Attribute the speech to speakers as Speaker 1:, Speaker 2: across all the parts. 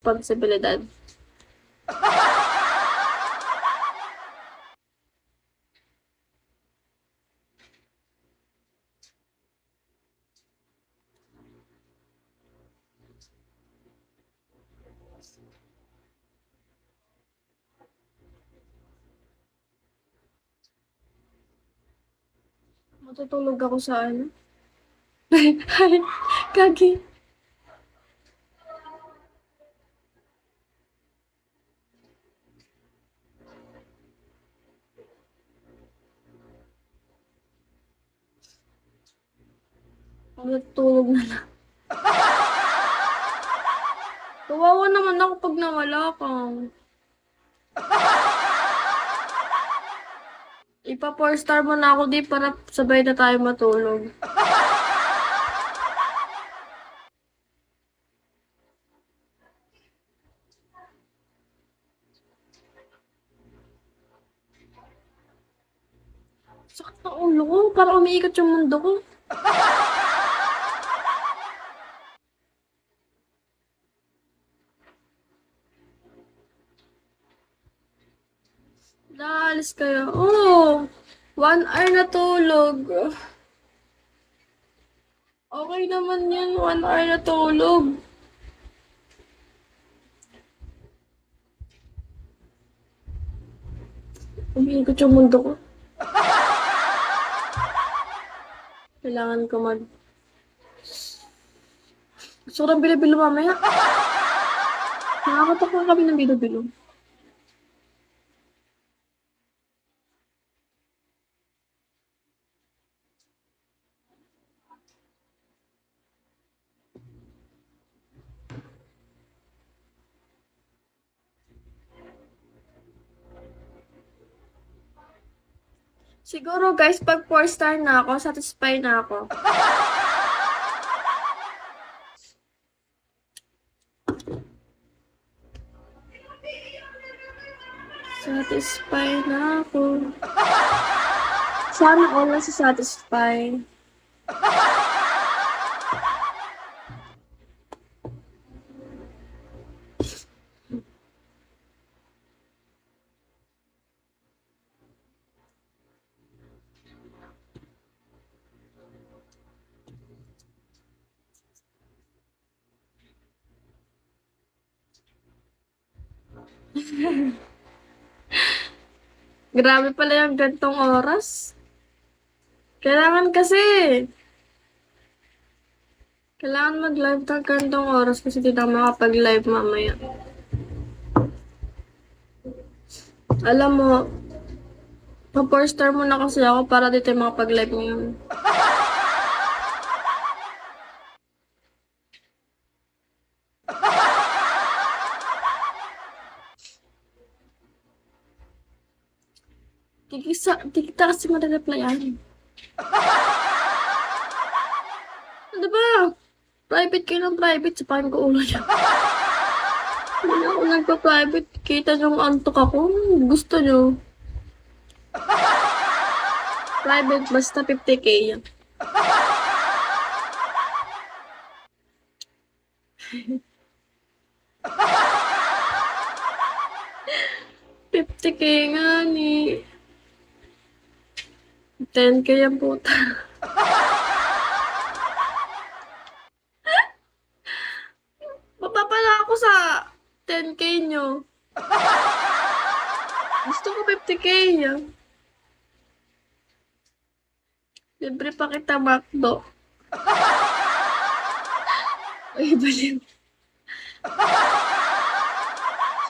Speaker 1: responsibilidad. Matutulog ako sa ano? Ay, kagi. Matutulog na lang. Kawawa naman ako pag nawala ka. Ipa 4-star mo na ako di para sabay na tayo matulog. Sakit ng ulo ko. Parang umiikot yung mundo ko. Naalis kayo. Oh, 1 hour na tulog. Okay naman yun, 1 hour na tulog. Umiikot yung mundo ko. Kailangan ko mag... Gusto ko ng bilo-bilo mamaya. Nakakatok na kami ng bilo-bilo. Siguro guys, pag 4-star na ako, satisfied na ako. Satisfied na ako. Sana all na si satisfied. Grabe pala yung gantong oras. Kailangan kasi. Kailangan mag-live ng gantong oras kasi di na makapag-live mamaya. Alam mo, pa-4-star muna kasi ako para dito makapag-live ngayon. Di kita kasi ma-replyan. Ano ba? Private kayo ng private, sapahin ko ulo niya. Hindi na ako nagpa-private. Kita niyong antok ako. Gusto niyo. Private, basta 50K yan. $50K nga ni. 10K yan puta. Baba pala ako sa 10K nyo. Gusto ko 50K yan. Libre pa kita McDo. Ay, baliw.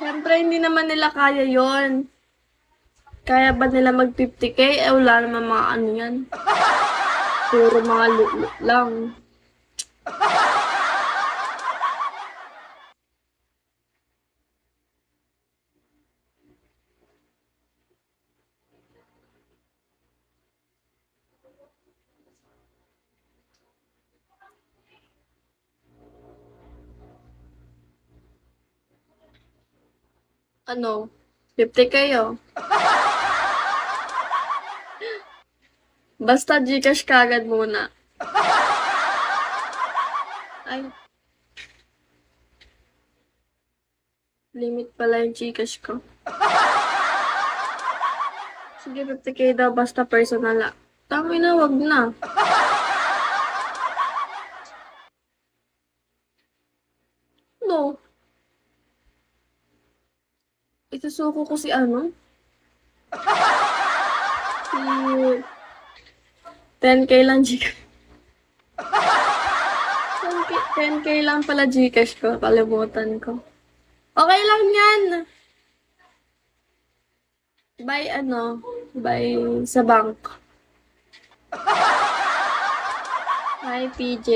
Speaker 1: Siyempre, hindi naman nila kaya yon. Kaya ba nila mag 50K? Eh, wala naman mga ano yan. Puro mga lulo lang. Ano? 50 kayo. Basta Gcash kagad muna. Ay. Limit pala yung Gcash ko. Sige, 50k daw basta personal lang. Tangin na, wag na. No. Isusuko ko si ano? Si 10k lang Gcash. 10k lang pala Gcash ko. Kalimutan ko. Okay lang yan. By ano? By sa bank. Hi, PJ.